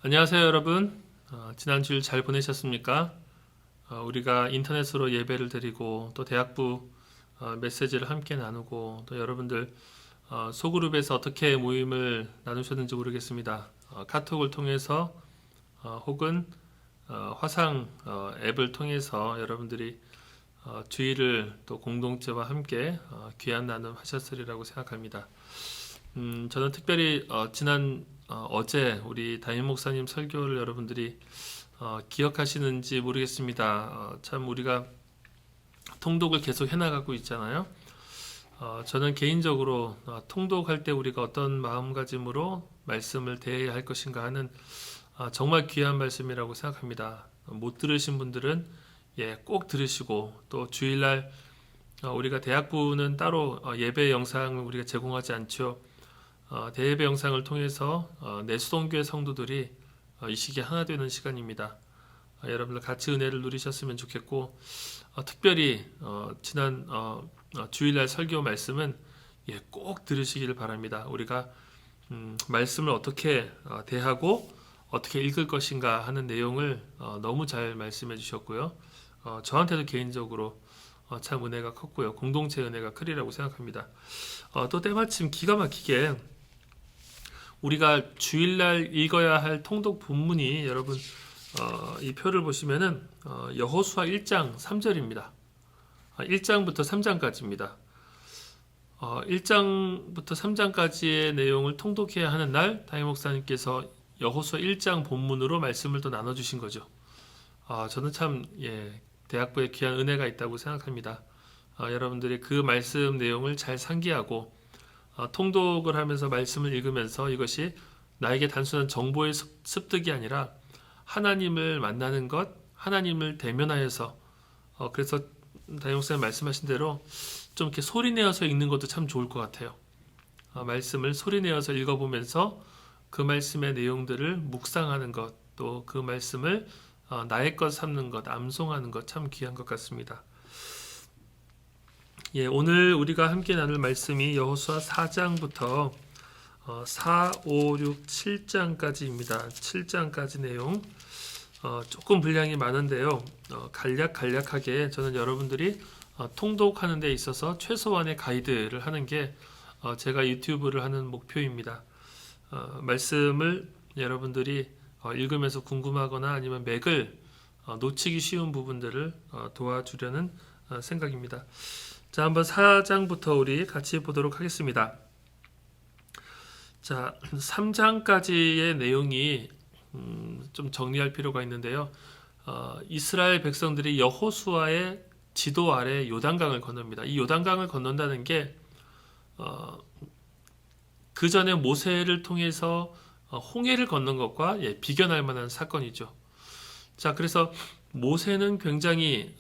안녕하세요, 여러분. 지난 주일 잘 보내셨습니까? 우리가 인터넷으로 예배를 드리고 또 대학부 메시지를 함께 나누고 또 여러분들 소그룹에서 어떻게 모임을 나누셨는지 모르겠습니다. 카톡을 통해서 혹은 화상 앱을 통해서 여러분들이 주일을 또 공동체와 함께 귀한 나눔 하셨으리라고 생각합니다. 저는 특별히 지난 어제 우리 담임 목사님 설교를 여러분들이 기억하시는지 모르겠습니다. 참 우리가 통독을 계속 해나가고 있잖아요. 저는 개인적으로 통독할 때 우리가 어떤 마음가짐으로 말씀을 대해야 할 것인가 하는 정말 귀한 말씀이라고 생각합니다. 못 들으신 분들은 꼭 들으시고 또 주일날 우리가 대학부는 따로 예배 영상을 우리가 제공하지 않죠. 대예배 영상을 통해서 내수동교회 성도들이 이 시기에 하나 되는 시간입니다. 여러분들 같이 은혜를 누리셨으면 좋겠고 특별히 지난 주일날 설교 말씀은 꼭 들으시기를 바랍니다. 우리가 말씀을 어떻게 대하고 어떻게 읽을 것인가 하는 내용을 너무 잘 말씀해 주셨고요. 저한테도 개인적으로 참 은혜가 컸고요. 공동체 은혜가 크리라고 생각합니다. 또 때마침 기가 막히게 우리가 주일날 읽어야 할 통독 본문이 여러분 이 표를 보시면은 여호수아 1장 3절입니다. 1장부터 3장까지입니다. 1장부터 3장까지의 내용을 통독해야 하는 날 담임 목사님께서 여호수아 1장 본문으로 말씀을 또 나눠주신 거죠. 저는 참 대학부에 귀한 은혜가 있다고 생각합니다. 여러분들이 그 말씀 내용을 잘 상기하고 통독을 하면서 말씀을 읽으면서 이것이 나에게 단순한 정보의 습득이 아니라 하나님을 만나는 것, 하나님을 대면하여서 그래서 담임 목사님 말씀하신 대로 좀 이렇게 소리내어서 읽는 것도 참 좋을 것 같아요. 말씀을 소리내어서 읽어보면서 그 말씀의 내용들을 묵상하는 것, 또 그 말씀을 나의 것 삼는 것, 암송하는 것 참 귀한 것 같습니다. 오늘 우리가 함께 나눌 말씀이 여호수아 4장부터 4, 5, 6, 7장까지입니다. 7장까지 내용 조금 분량이 많은데요. 간략하게 저는 여러분들이 통독하는 데 있어서 최소한의 가이드를 하는 게 제가 유튜브를 하는 목표입니다. 말씀을 여러분들이 읽으면서 궁금하거나 아니면 맥을 놓치기 쉬운 부분들을 도와주려는 생각입니다. 자, 한번 4장부터 우리 같이 보도록 하겠습니다. 자, 3장까지의 내용이 좀 정리할 필요가 있는데요. 이스라엘 백성들이 여호수아의 지도 아래 요단강을 건넙니다. 이 요단강을 건넌다는 게 그 전에 모세를 통해서 홍해를 건넌 것과 비견할 만한 사건이죠. 자, 그래서 모세는 굉장히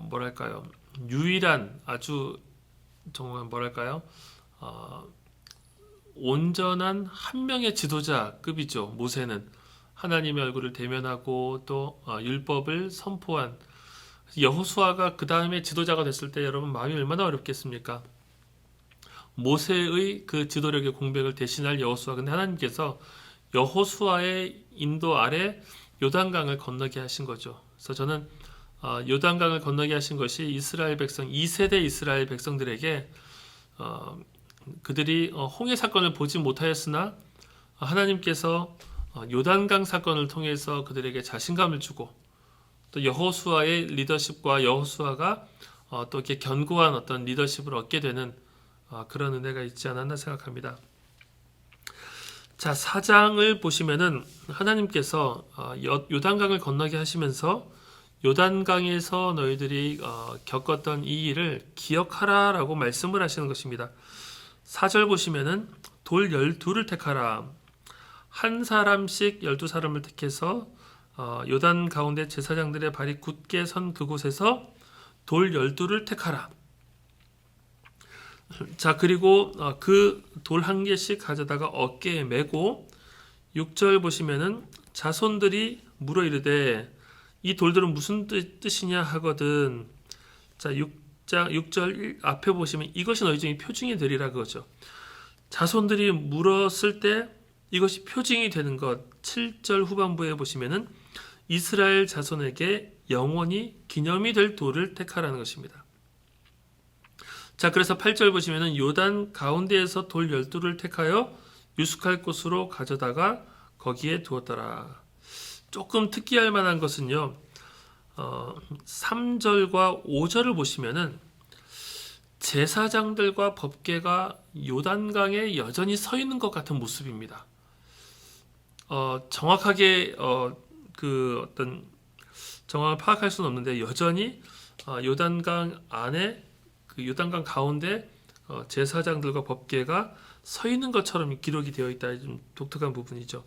뭐랄까요? 유일한 아주 정말 뭐랄까요? 온전한 한 명의 지도자급이죠. 모세는 하나님의 얼굴을 대면하고 또 율법을 선포한 여호수아가 그 다음에 지도자가 됐을 때 여러분 마음이 얼마나 어렵겠습니까? 모세의 그 지도력의 공백을 대신할 여호수아. 근데 하나님께서 여호수아의 인도 아래 요단강을 건너게 하신 거죠. 그래서 저는 요단강을 건너게 하신 것이 이스라엘 백성 2세대 이스라엘 백성들에게 그들이 홍해 사건을 보지 못하였으나 하나님께서 요단강 사건을 통해서 그들에게 자신감을 주고 또 여호수아의 리더십과 여호수아가 또 이렇게 견고한 어떤 리더십을 얻게 되는 그런 은혜가 있지 않았나 생각합니다. 자, 4장을 보시면은 하나님께서 요단강을 건너게 하시면서 요단강에서 너희들이 겪었던 이 일을 기억하라라고 말씀을 하시는 것입니다. 4절 보시면은 돌 12를 택하라. 한 사람씩 12사람을 택해서 요단 가운데 제사장들의 발이 굳게 선 그곳에서 돌 12를 택하라. 자, 그리고 그 돌 한 개씩 가져다가 어깨에 메고 6절 보시면은 자손들이 물어 이르되 이 돌들은 무슨 뜻이냐 하거든. 자, 6절 앞에 보시면 이것이 너희 중에 표징이 되리라 그거죠. 자손들이 물었을 때 이것이 표징이 되는 것 7절 후반부에 보시면은 이스라엘 자손에게 영원히 기념이 될 돌을 택하라는 것입니다. 자, 그래서 8절 보시면은 요단 가운데에서 돌 12를 택하여 유숙할 곳으로 가져다가 거기에 두었더라. 조금 특이할 만한 것은요, 3절과 5절을 보시면은 제사장들과 법궤가 요단강에 여전히 서 있는 것 같은 모습입니다. 정확하게 어떤 정확을 파악할 수는 없는데 여전히 요단강 안에 그 요단강 가운데 제사장들과 법궤가 서 있는 것처럼 기록이 되어 있다. 좀 독특한 부분이죠.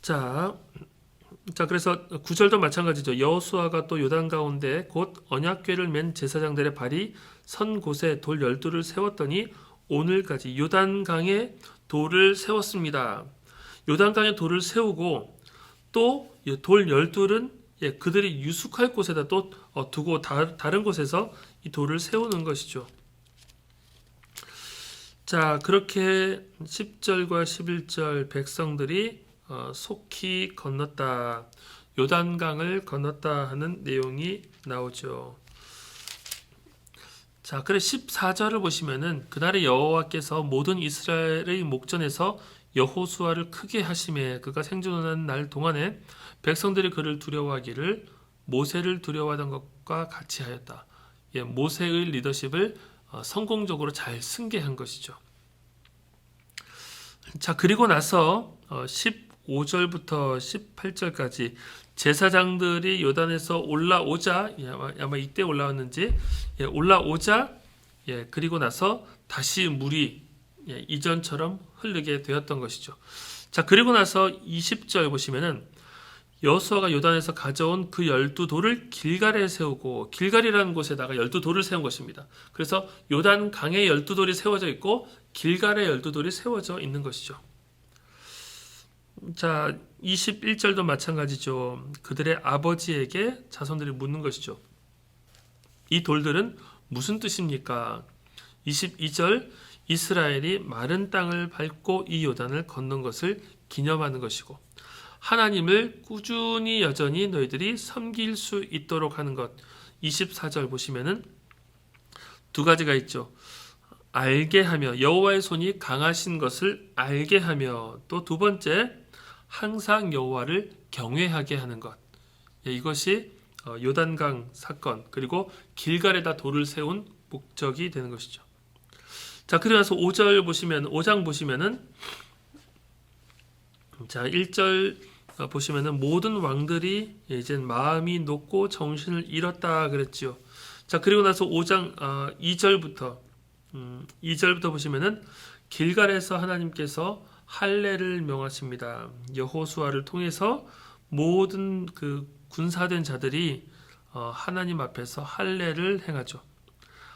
자, 그래서 9절도 마찬가지죠. 여호수아가 또 요단 가운데 곧 언약궤를 맨 제사장들의 발이 선 곳에 돌 12를 세웠더니 오늘까지 요단강에 돌을 세웠습니다. 요단강에 돌을 세우고 또 돌 12은 그들이 유숙할 곳에다 또 두고 다른 곳에서 이 돌을 세우는 것이죠. 자, 그렇게 10절과 11절 백성들이 속히 건넜다. 요단강을 건넜다 하는 내용이 나오죠. 자, 그래 14절을 보시면은 그날의 여호와께서 모든 이스라엘의 목전에서 여호수아를 크게 하심에 그가 생존하는 날 동안에 백성들이 그를 두려워하기를 모세를 두려워하던 것과 같이 하였다. 모세의 리더십을 성공적으로 잘 승계한 것이죠. 자, 그리고 나서 15절부터 18절까지 제사장들이 요단에서 올라오자, 아마 이때 올라왔는지, 올라오자, 그리고 나서 다시 물이 이전처럼 흐르게 되었던 것이죠. 자, 그리고 나서 20절 보시면은 여호수아가 요단에서 가져온 그 12돌을 길갈에 세우고, 길갈이라는 곳에다가 12돌을 세운 것입니다. 그래서 요단 강에 12돌이 세워져 있고 길갈에 12돌이 세워져 있는 것이죠. 자, 21절도 마찬가지죠. 그들의 아버지에게 자손들이 묻는 것이죠. 이 돌들은 무슨 뜻입니까? 22절 이스라엘이 마른 땅을 밟고 이 요단을 건넌 것을 기념하는 것이고 하나님을 꾸준히 여전히 너희들이 섬길 수 있도록 하는 것. 24절 보시면은 두 가지가 있죠. 알게 하며 여호와의 손이 강하신 것을 알게 하며 또 두 번째 항상 여호와를 경외하게 하는 것. 이것이 요단강 사건 그리고 길갈에다 돌을 세운 목적이 되는 것이죠. 자, 그리고 나서 5장 보시면은 자, 1절 보시면은 모든 왕들이 이제 마음이 높고 정신을 잃었다 그랬지요. 자, 그리고 나서 5장 2절부터 보시면은 길갈에서 하나님께서 할례를 명하십니다. 여호수아를 통해서 모든 그 군사된 자들이 하나님 앞에서 할례를 행하죠.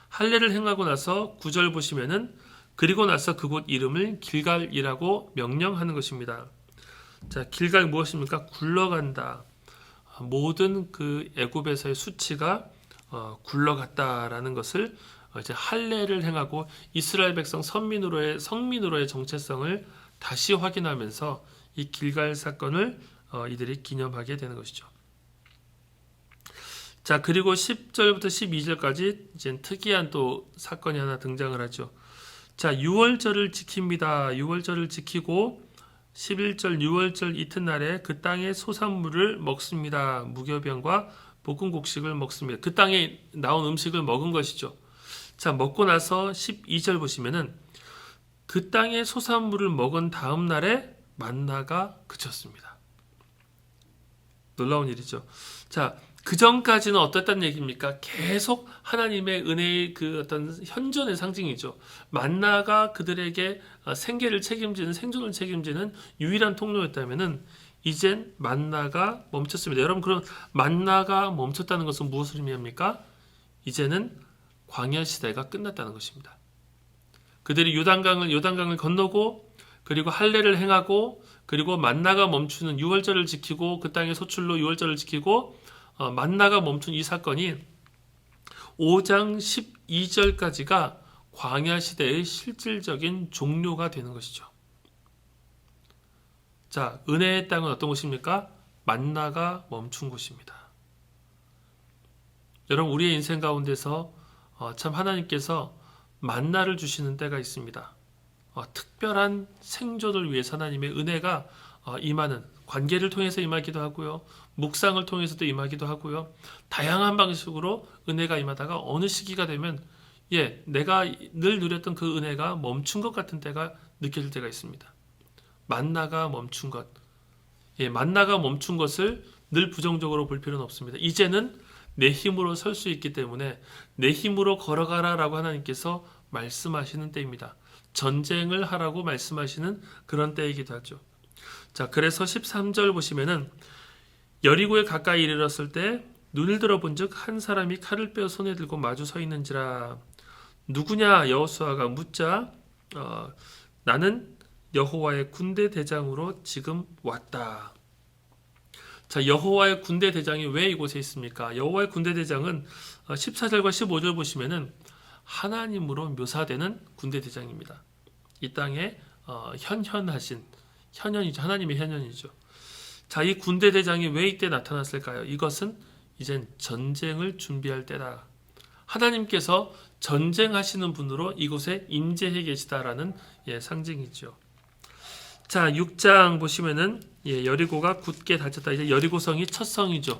할례를 행하고 나서 9절 보시면은 그리고 나서 그곳 이름을 길갈이라고 명령하는 것입니다. 자, 길갈 무엇입니까? 굴러간다. 모든 그 애굽에서의 수치가 굴러갔다라는 것을 이제 할례를 행하고 이스라엘 백성 성민으로의 정체성을 다시 확인하면서 이 길갈 사건을 이들이 기념하게 되는 것이죠. 자, 그리고 10절부터 12절까지 이제 특이한 또 사건이 하나 등장을 하죠. 자, 유월절을 지킵니다. 유월절을 지키고 11절 유월절 이튿날에 그 땅의 소산물을 먹습니다. 무교병과 볶은 곡식을 먹습니다. 그 땅에 나온 음식을 먹은 것이죠. 자, 먹고 나서 12절 보시면은 그 땅의 소산물을 먹은 다음 날에 만나가 그쳤습니다. 놀라운 일이죠. 자, 그 전까지는 어땠단 얘기입니까? 계속 하나님의 은혜의 그 어떤 현존의 상징이죠. 만나가 그들에게 생계를 책임지는 생존을 책임지는 유일한 통로였다면은 이젠 만나가 멈췄습니다. 여러분, 그럼 만나가 멈췄다는 것은 무엇을 의미합니까? 이제는 광야 시대가 끝났다는 것입니다. 그들이 요단강을 건너고 그리고 할례를 행하고 그리고 만나가 멈추는 유월절을 지키고 그 땅의 소출로 유월절을 지키고 만나가 멈춘 이 사건이 5장 12절까지가 광야 시대의 실질적인 종료가 되는 것이죠. 자, 은혜의 땅은 어떤 곳입니까? 만나가 멈춘 곳입니다. 여러분, 우리의 인생 가운데서 참 하나님께서 만나를 주시는 때가 있습니다. 특별한 생존을 위해서 하나님의 은혜가 임하는, 관계를 통해서 임하기도 하고요. 묵상을 통해서도 임하기도 하고요. 다양한 방식으로 은혜가 임하다가 어느 시기가 되면 내가 늘 누렸던 그 은혜가 멈춘 것 같은 때가 느껴질 때가 있습니다. 만나가 멈춘 것. 만나가 멈춘 것을 늘 부정적으로 볼 필요는 없습니다. 이제는 내 힘으로 설 수 있기 때문에 내 힘으로 걸어가라라고 하나님께서 말씀하시는 때입니다. 전쟁을 하라고 말씀하시는 그런 때이기도 하죠. 자, 그래서 13절 보시면은 여리고에 가까이 이르렀을 때 눈을 들어본즉 한 사람이 칼을 빼어 손에 들고 마주 서 있는지라. 누구냐 여호수아가 묻자 나는 여호와의 군대 대장으로 지금 왔다. 자, 여호와의 군대 대장이 왜 이곳에 있습니까? 여호와의 군대 대장은 14절과 15절 보시면은 하나님으로 묘사되는 군대 대장입니다. 이 땅에 현현하신 현현이죠. 하나님의 현현이죠. 자, 이 군대 대장이 왜 이때 나타났을까요? 이것은 이젠 전쟁을 준비할 때다. 하나님께서 전쟁하시는 분으로 이곳에 임재해 계시다라는 상징이죠. 자, 6장 보시면은 여리고가 굳게 닫혔다. 이제 여리고성이 첫 성이죠.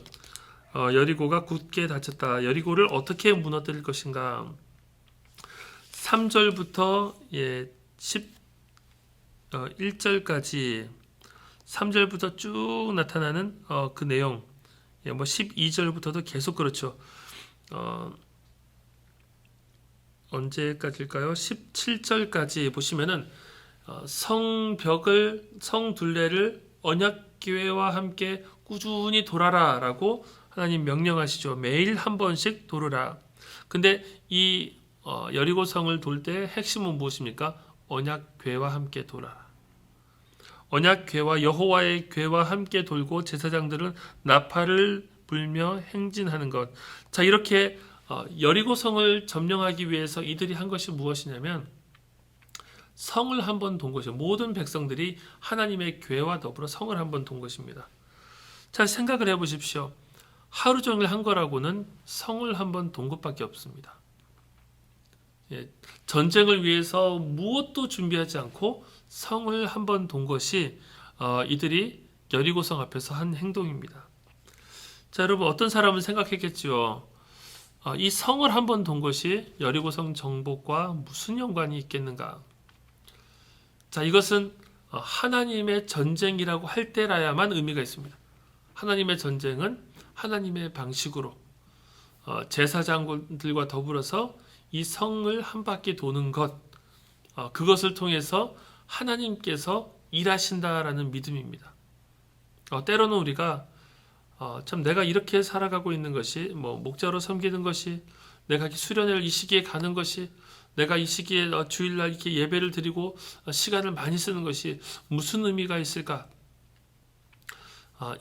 여리고가 굳게 닫혔다. 여리고를 어떻게 무너뜨릴 것인가? 3절부터 11절까지 3절부터 쭉 나타나는 그 내용. 12절부터도 계속 그렇죠. 언제까지일까요? 17절까지 보시면은 성벽을 성둘레를 언약궤와 함께 꾸준히 돌아라라고 하나님 명령하시죠. 매일 한 번씩 돌으라. 근데 이 여리고성을 돌 때 핵심은 무엇입니까? 언약궤와 함께 돌아라. 언약궤와 여호와의 궤와 함께 돌고 제사장들은 나팔을 불며 행진하는 것. 자, 이렇게 여리고성을 점령하기 위해서 이들이 한 것이 무엇이냐면 성을 한번 돈 것이에요. 모든 백성들이 하나님의 궤와 더불어 성을 한번 돈 것입니다. 자, 생각을 해보십시오. 하루 종일 한 거라고는 성을 한번 돈 것밖에 없습니다. 전쟁을 위해서 무엇도 준비하지 않고 성을 한번 돈 것이 이들이 여리고성 앞에서 한 행동입니다. 자, 여러분, 어떤 사람은 생각했겠지요. 이 성을 한번 돈 것이 여리고성 정복과 무슨 연관이 있겠는가? 자, 이것은 하나님의 전쟁이라고 할 때라야만 의미가 있습니다. 하나님의 전쟁은 하나님의 방식으로 제사장들과 더불어서 이 성을 한 바퀴 도는 것, 그것을 통해서 하나님께서 일하신다라는 믿음입니다. 때로는 우리가 참 내가 이렇게 살아가고 있는 것이 목자로 섬기는 것이 내가 수련회를 이 시기에 가는 것이 내가 이 시기에 주일날 이렇게 예배를 드리고 시간을 많이 쓰는 것이 무슨 의미가 있을까?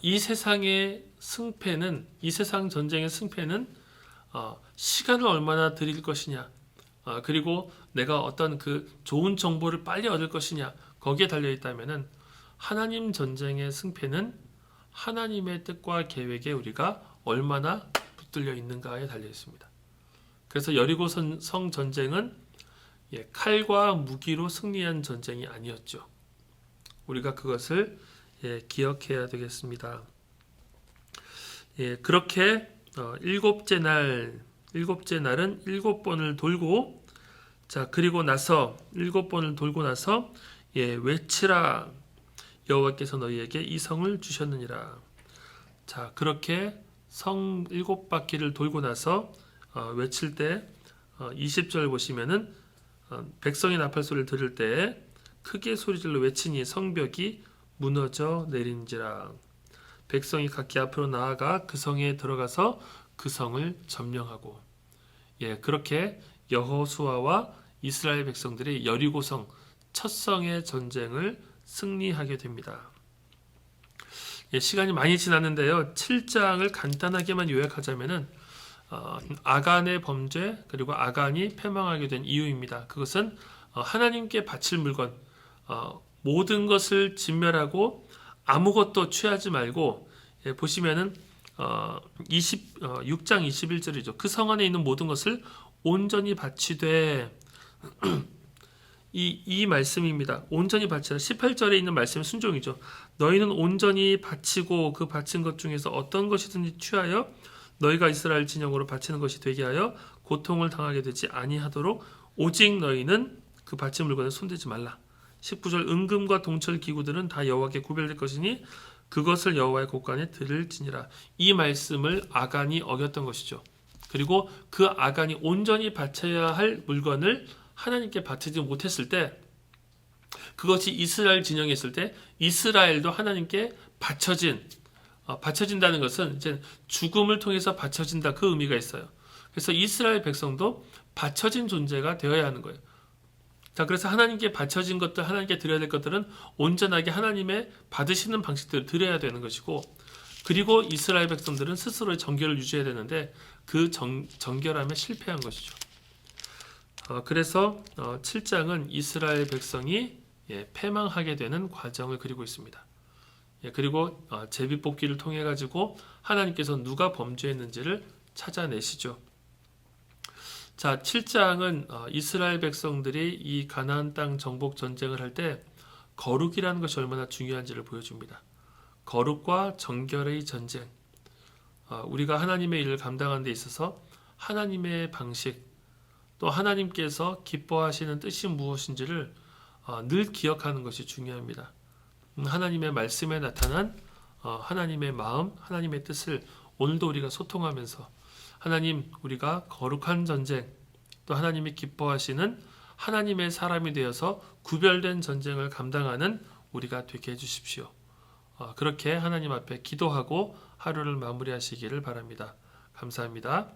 이 세상의 승패는 이 세상 전쟁의 승패는 시간을 얼마나 드릴 것이냐 그리고 내가 어떤 그 좋은 정보를 빨리 얻을 것이냐 거기에 달려 있다면은 하나님 전쟁의 승패는 하나님의 뜻과 계획에 우리가 얼마나 붙들려 있는가에 달려 있습니다. 그래서 여리고 성 전쟁은 칼과 무기로 승리한 전쟁이 아니었죠. 우리가 그것을 기억해야 되겠습니다. 그렇게 일곱째 날은 7번을 돌고 자 그리고 나서 7번을 돌고 나서 외치라 여호와께서 너희에게 이 성을 주셨느니라. 자 그렇게 성 7바퀴를 돌고 나서 외칠 때 20절 보시면은 백성이 나팔 소리를 들을 때 크게 소리질러 외치니 성벽이 무너져 내린지라. 백성이 각기 앞으로 나아가 그 성에 들어가서 그 성을 점령하고 그렇게 여호수아와 이스라엘 백성들이 여리고성 첫 성의 전쟁을 승리하게 됩니다. 시간이 많이 지났는데요. 7장을 간단하게만 요약하자면은 아간의 범죄 그리고 아간이 패망하게 된 이유입니다. 그것은 하나님께 바칠 물건 모든 것을 진멸하고 아무것도 취하지 말고 보시면은 6장 21절이죠. 그 성 안에 있는 모든 것을 온전히 바치되 이 말씀입니다. 온전히 바치라. 18절에 있는 말씀은 순종이죠. 너희는 온전히 바치고 그 바친 것 중에서 어떤 것이든지 취하여 너희가 이스라엘 진영으로 바치는 것이 되게 하여 고통을 당하게 되지 아니하도록 오직 너희는 그 바친 물건에 손대지 말라. 19절 은금과 동철 기구들은 다 여호와께 구별될 것이니 그것을 여호와의 곳간에 드릴지니라. 이 말씀을 아간이 어겼던 것이죠. 그리고 그 아간이 온전히 바쳐야 할 물건을 하나님께 바치지 못했을 때, 그것이 이스라엘 진영에 있을 때 이스라엘도 하나님께 바쳐진다는 것은 이제 죽음을 통해서 바쳐진다, 그 의미가 있어요. 그래서 이스라엘 백성도 바쳐진 존재가 되어야 하는 거예요. 자, 그래서 하나님께 바쳐진 것들, 하나님께 드려야 될 것들은 온전하게 하나님의 받으시는 방식대로 드려야 되는 것이고, 그리고 이스라엘 백성들은 스스로의 정결을 유지해야 되는데 그 정결함에 실패한 것이죠. 그래서 7장은 이스라엘 백성이 패망하게 되는 과정을 그리고 있습니다. 그리고 제비뽑기를 통해 가지고 하나님께서 누가 범죄했는지를 찾아내시죠. 자, 7장은 이스라엘 백성들이 이 가나안 땅 정복 전쟁을 할 때 거룩이라는 것이 얼마나 중요한지를 보여줍니다. 거룩과 정결의 전쟁. 우리가 하나님의 일을 감당하는 데 있어서 하나님의 방식, 또 하나님께서 기뻐하시는 뜻이 무엇인지를 늘 기억하는 것이 중요합니다. 하나님의 말씀에 나타난 하나님의 마음, 하나님의 뜻을 오늘도 우리가 소통하면서 하나님, 우리가 거룩한 전쟁, 또 하나님이 기뻐하시는 하나님의 사람이 되어서 구별된 전쟁을 감당하는 우리가 되게 해주십시오. 그렇게 하나님 앞에 기도하고 하루를 마무리하시기를 바랍니다. 감사합니다.